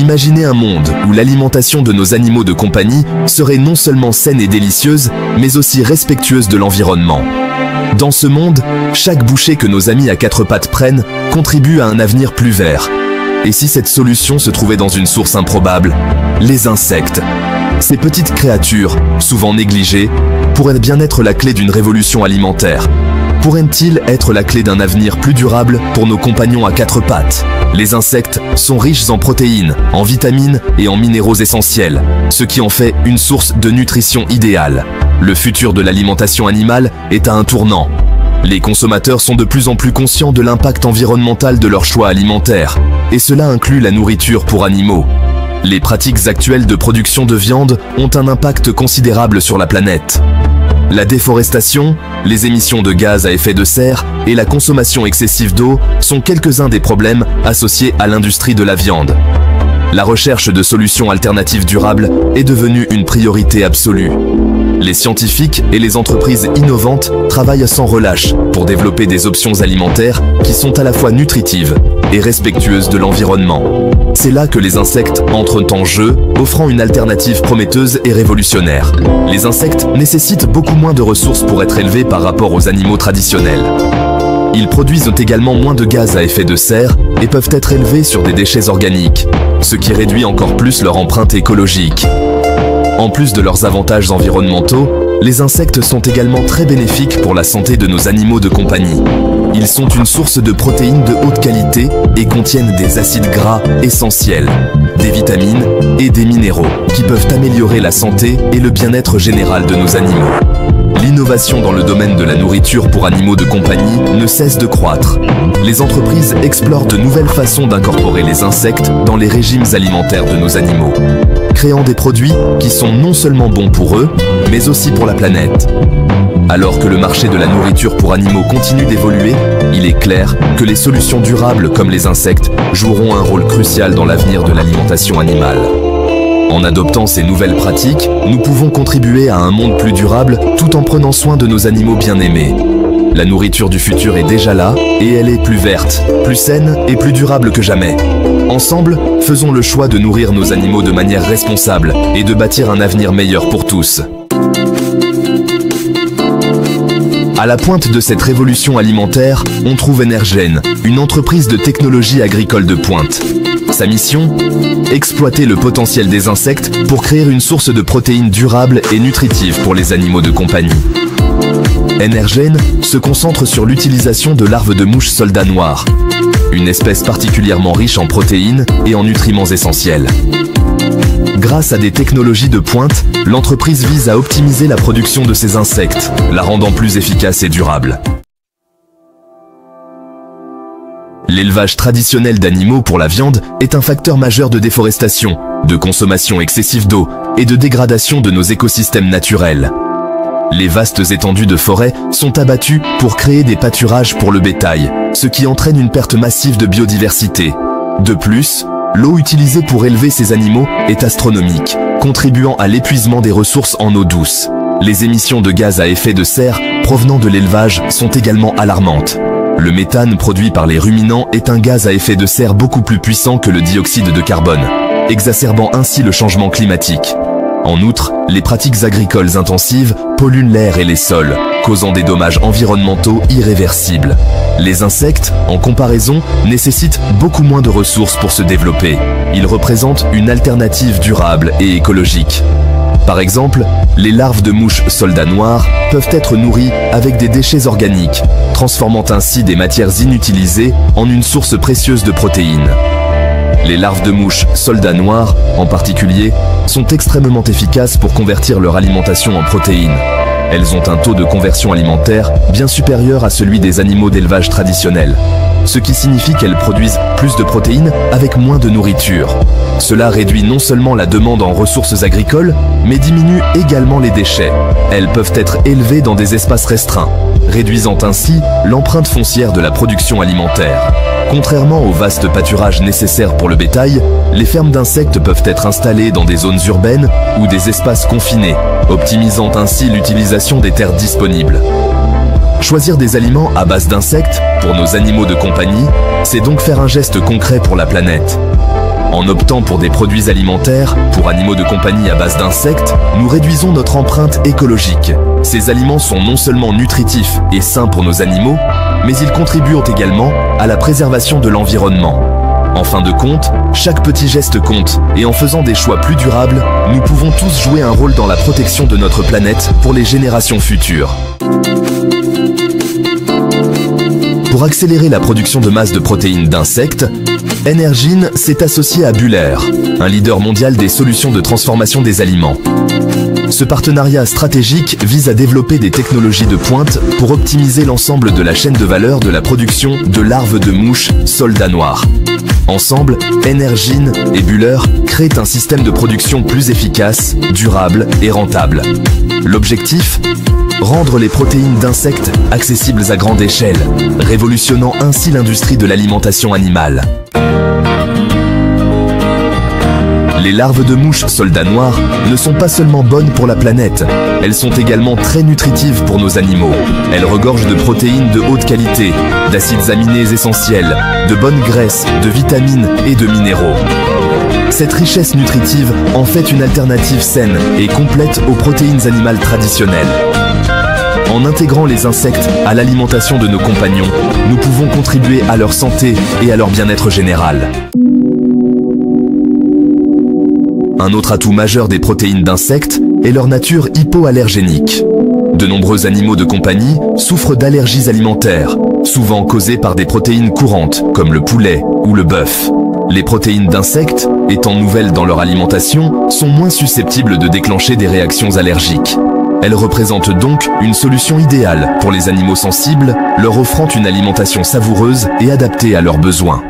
Imaginez un monde où l'alimentation de nos animaux de compagnie serait non seulement saine et délicieuse, mais aussi respectueuse de l'environnement. Dans ce monde, chaque bouchée que nos amis à quatre pattes prennent contribue à un avenir plus vert. Et si cette solution se trouvait dans une source improbable? Les insectes. Ces petites créatures, souvent négligées, pourraient bien être la clé d'une révolution alimentaire. Pourraient-ils être la clé d'un avenir plus durable pour nos compagnons à quatre pattes? Les insectes sont riches en protéines, en vitamines et en minéraux essentiels, ce qui en fait une source de nutrition idéale. Le futur de l'alimentation animale est à un tournant. Les consommateurs sont de plus en plus conscients de l'impact environnemental de leurs choix alimentaires, et cela inclut la nourriture pour animaux. Les pratiques actuelles de production de viande ont un impact considérable sur la planète. La déforestation, les émissions de gaz à effet de serre et la consommation excessive d'eau sont quelques-uns des problèmes associés à l'industrie de la viande. La recherche de solutions alternatives durables est devenue une priorité absolue. Les scientifiques et les entreprises innovantes travaillent sans relâche pour développer des options alimentaires qui sont à la fois nutritives et respectueuses de l'environnement. C'est là que les insectes entrent en jeu, offrant une alternative prometteuse et révolutionnaire. Les insectes nécessitent beaucoup moins de ressources pour être élevés par rapport aux animaux traditionnels. Ils produisent également moins de gaz à effet de serre et peuvent être élevés sur des déchets organiques, ce qui réduit encore plus leur empreinte écologique. En plus de leurs avantages environnementaux, les insectes sont également très bénéfiques pour la santé de nos animaux de compagnie. Ils sont une source de protéines de haute qualité et contiennent des acides gras essentiels, des vitamines et des minéraux qui peuvent améliorer la santé et le bien-être général de nos animaux. L'innovation dans le domaine de la nourriture pour animaux de compagnie ne cesse de croître. Les entreprises explorent de nouvelles façons d'incorporer les insectes dans les régimes alimentaires de nos animaux, créant des produits qui sont non seulement bons pour eux, mais aussi pour la planète. Alors que le marché de la nourriture pour animaux continue d'évoluer, il est clair que les solutions durables comme les insectes joueront un rôle crucial dans l'avenir de l'alimentation animale. En adoptant ces nouvelles pratiques, nous pouvons contribuer à un monde plus durable tout en prenant soin de nos animaux bien-aimés. La nourriture du futur est déjà là et elle est plus verte, plus saine et plus durable que jamais. Ensemble, faisons le choix de nourrir nos animaux de manière responsable et de bâtir un avenir meilleur pour tous. À la pointe de cette révolution alimentaire, on trouve Energen, une entreprise de technologie agricole de pointe. Sa mission? Exploiter le potentiel des insectes pour créer une source de protéines durables et nutritives pour les animaux de compagnie. Energen se concentre sur l'utilisation de larves de mouches soldats noirs, une espèce particulièrement riche en protéines et en nutriments essentiels. Grâce à des technologies de pointe, l'entreprise vise à optimiser la production de ces insectes, la rendant plus efficace et durable. L'élevage traditionnel d'animaux pour la viande est un facteur majeur de déforestation, de consommation excessive d'eau et de dégradation de nos écosystèmes naturels. Les vastes étendues de forêt sont abattues pour créer des pâturages pour le bétail, ce qui entraîne une perte massive de biodiversité. De plus, l'eau utilisée pour élever ces animaux est astronomique, contribuant à l'épuisement des ressources en eau douce. Les émissions de gaz à effet de serre provenant de l'élevage sont également alarmantes. Le méthane produit par les ruminants est un gaz à effet de serre beaucoup plus puissant que le dioxyde de carbone, exacerbant ainsi le changement climatique. En outre, les pratiques agricoles intensives polluent l'air et les sols, causant des dommages environnementaux irréversibles. Les insectes, en comparaison, nécessitent beaucoup moins de ressources pour se développer. Ils représentent une alternative durable et écologique. Par exemple, les larves de mouches soldats noirs peuvent être nourries avec des déchets organiques, transformant ainsi des matières inutilisées en une source précieuse de protéines. Les larves de mouches soldats noirs, en particulier, sont extrêmement efficaces pour convertir leur alimentation en protéines. Elles ont un taux de conversion alimentaire bien supérieur à celui des animaux d'élevage traditionnels, ce qui signifie qu'elles produisent plus de protéines avec moins de nourriture. Cela réduit non seulement la demande en ressources agricoles, mais diminue également les déchets. Elles peuvent être élevées dans des espaces restreints, réduisant ainsi l'empreinte foncière de la production alimentaire. Contrairement aux vastes pâturages nécessaires pour le bétail, les fermes d'insectes peuvent être installées dans des zones urbaines ou des espaces confinés, optimisant ainsi l'utilisation des terres disponibles. Choisir des aliments à base d'insectes pour nos animaux de compagnie, c'est donc faire un geste concret pour la planète. En optant pour des produits alimentaires, pour animaux de compagnie à base d'insectes, nous réduisons notre empreinte écologique. Ces aliments sont non seulement nutritifs et sains pour nos animaux, mais ils contribuent également à la préservation de l'environnement. En fin de compte, chaque petit geste compte, et en faisant des choix plus durables, nous pouvons tous jouer un rôle dans la protection de notre planète pour les générations futures. Pour accélérer la production de masse de protéines d'insectes, Energene s'est associé à Bühler, un leader mondial des solutions de transformation des aliments. Ce partenariat stratégique vise à développer des technologies de pointe pour optimiser l'ensemble de la chaîne de valeur de la production de larves de mouches soldats noirs. Ensemble, Energene et Bühler créent un système de production plus efficace, durable et rentable. L'objectif ? Rendre les protéines d'insectes accessibles à grande échelle, révolutionnant ainsi l'industrie de l'alimentation animale. Les larves de mouches soldats noirs ne sont pas seulement bonnes pour la planète, elles sont également très nutritives pour nos animaux. Elles regorgent de protéines de haute qualité, d'acides aminés essentiels, de bonnes graisses, de vitamines et de minéraux. Cette richesse nutritive en fait une alternative saine et complète aux protéines animales traditionnelles. En intégrant les insectes à l'alimentation de nos compagnons, nous pouvons contribuer à leur santé et à leur bien-être général. Un autre atout majeur des protéines d'insectes est leur nature hypoallergénique. De nombreux animaux de compagnie souffrent d'allergies alimentaires, souvent causées par des protéines courantes, comme le poulet ou le bœuf. Les protéines d'insectes, étant nouvelles dans leur alimentation, sont moins susceptibles de déclencher des réactions allergiques. Elles représentent donc une solution idéale pour les animaux sensibles, leur offrant une alimentation savoureuse et adaptée à leurs besoins.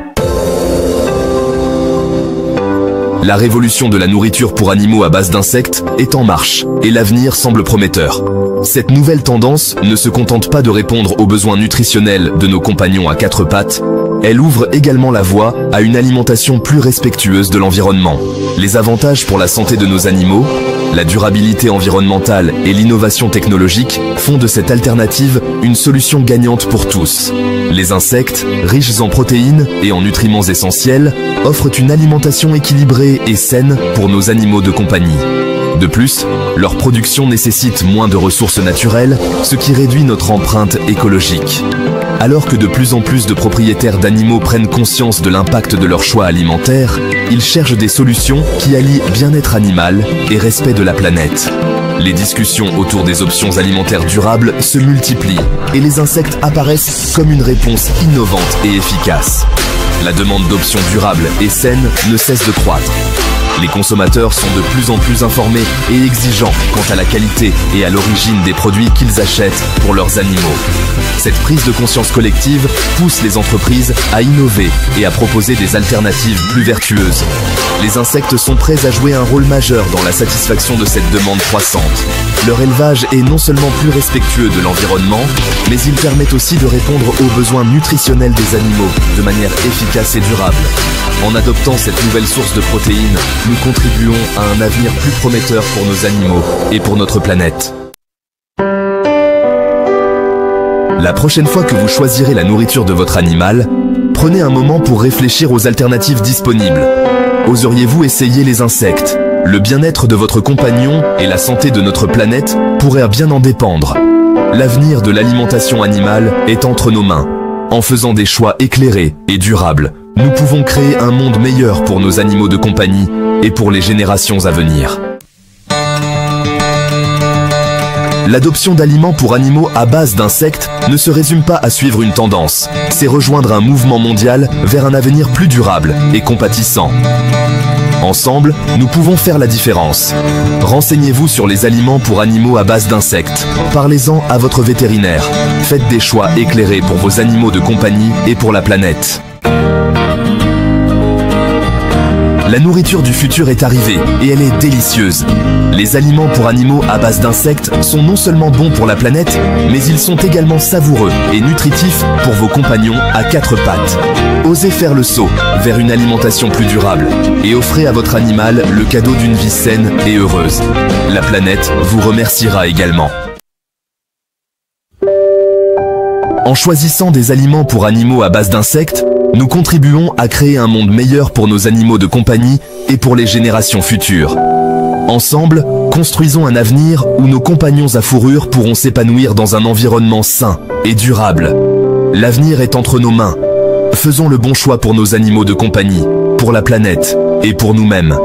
La révolution de la nourriture pour animaux à base d'insectes est en marche et l'avenir semble prometteur. Cette nouvelle tendance ne se contente pas de répondre aux besoins nutritionnels de nos compagnons à quatre pattes, elle ouvre également la voie à une alimentation plus respectueuse de l'environnement. Les avantages pour la santé de nos animaux, la durabilité environnementale et l'innovation technologique font de cette alternative une solution gagnante pour tous. Les insectes, riches en protéines et en nutriments essentiels, offrent une alimentation équilibrée et saine pour nos animaux de compagnie. De plus, leur production nécessite moins de ressources naturelles, ce qui réduit notre empreinte écologique. Alors que de plus en plus de propriétaires d'animaux prennent conscience de l'impact de leurs choix alimentaires, ils cherchent des solutions qui allient bien-être animal et respect de la planète. Les discussions autour des options alimentaires durables se multiplient et les insectes apparaissent comme une réponse innovante et efficace. La demande d'options durables et saines ne cesse de croître. Les consommateurs sont de plus en plus informés et exigeants quant à la qualité et à l'origine des produits qu'ils achètent pour leurs animaux. Cette prise de conscience collective pousse les entreprises à innover et à proposer des alternatives plus vertueuses. Les insectes sont prêts à jouer un rôle majeur dans la satisfaction de cette demande croissante. Leur élevage est non seulement plus respectueux de l'environnement, mais il permet aussi de répondre aux besoins nutritionnels des animaux de manière efficace et durable. En adoptant cette nouvelle source de protéines, nous contribuons à un avenir plus prometteur pour nos animaux et pour notre planète. La prochaine fois que vous choisirez la nourriture de votre animal, prenez un moment pour réfléchir aux alternatives disponibles. Oseriez-vous essayer les insectes? Le bien-être de votre compagnon et la santé de notre planète pourraient bien en dépendre. L'avenir de l'alimentation animale est entre nos mains. En faisant des choix éclairés et durables, nous pouvons créer un monde meilleur pour nos animaux de compagnie et pour les générations à venir. L'adoption d'aliments pour animaux à base d'insectes ne se résume pas à suivre une tendance, c'est rejoindre un mouvement mondial vers un avenir plus durable et compatissant. Ensemble, nous pouvons faire la différence. Renseignez-vous sur les aliments pour animaux à base d'insectes. Parlez-en à votre vétérinaire. Faites des choix éclairés pour vos animaux de compagnie et pour la planète. La nourriture du futur est arrivée et elle est délicieuse. Les aliments pour animaux à base d'insectes sont non seulement bons pour la planète, mais ils sont également savoureux et nutritifs pour vos compagnons à quatre pattes. Osez faire le saut vers une alimentation plus durable et offrez à votre animal le cadeau d'une vie saine et heureuse. La planète vous remerciera également. En choisissant des aliments pour animaux à base d'insectes, nous contribuons à créer un monde meilleur pour nos animaux de compagnie et pour les générations futures. Ensemble, construisons un avenir où nos compagnons à fourrure pourront s'épanouir dans un environnement sain et durable. L'avenir est entre nos mains. Faisons le bon choix pour nos animaux de compagnie, pour la planète et pour nous-mêmes.